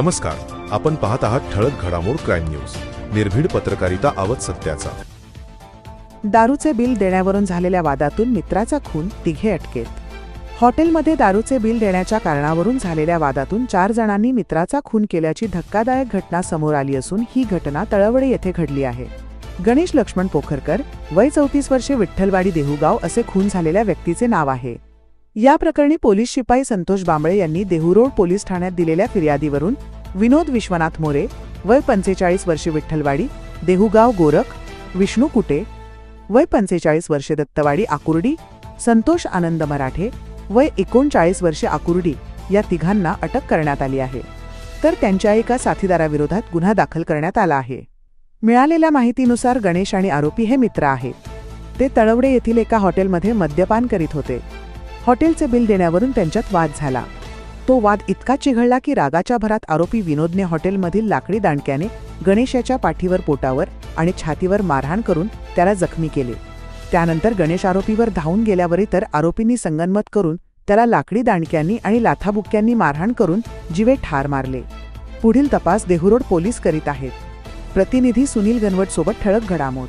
नमस्कार, आपण पाहत आहात ठळक घडामोड क्राईम न्यूज. निर्भीड पत्रकारिता, आवाज सत्याचा. दारूचे बिल देण्यावरून झालेल्या वादातून मित्राचा खून, तिघे अटकेत. हॉटेलमध्ये दारूचे बिल देण्याच्या कारणावरून झालेल्या वादातून 4 जणांनी मित्राचा खून केल्याची धक्कादायक घटना समोर आली असून ही घटना तळवडे येथे घडली आहे. गणेश लक्ष्मण पोखरकर, वय 34 वर्षे, विठ्ठलवाडी, देहूगाव असे खून झालेल्या व्यक्तीचे नाव आहे. या प्रकरणी पोलीस शिपाई संतोष बांबळे यांनी देहूरोड पोलीस ठाण्यात दिलेल्या फिर्यादीवरून विनोद विश्वनाथ मोरे, वय 45 वर्षे, विठ्ठलवाडी, देहूगाव, गोरख, विष्णू कुटे, वय 45 वर्षे, दत्तवाडी, आकुर्डी, संतोष आनंद मराठे, वय 39 वर्षे, आकुर्डी या तिघांना अटक करण्यात आली आहे. तर त्यांच्या एका साथीदाराविरोधात गुन्हा दाखल करण्यात आला आहे. मिळालेल्या माहितीनुसार गणेश आणि आरोपी हे मित्र आहेत. ते तळवडे येथील एका हॉटेलमध्ये मद्यपान करीत होते. हॉटेलचे बिल देण्यावरून त्यांच्यात वाद झाला. तो वाद इतका चिघळला की रागाच्या भरात आरोपी विनोदने हॉटेलमधील लाकडी दांडक्याने गणेशाच्या पाठीवर, पोटावर आणि छातीवर मारहाण करून त्याला जखमी केले. त्यानंतर गणेश आरोपीवर धावून गेल्यावर इतर आरोपींनी संगनमत करून त्याला लाकडी दांडक्यांनी आणि लाथाबुक्क्यांनी मारहाण करून जीवे ठार मारले. पुढील तपास देहूरोड पोलीस करीत आहेत. प्रतिनिधी सुनील गणवट सोबत ठळक घडामोड.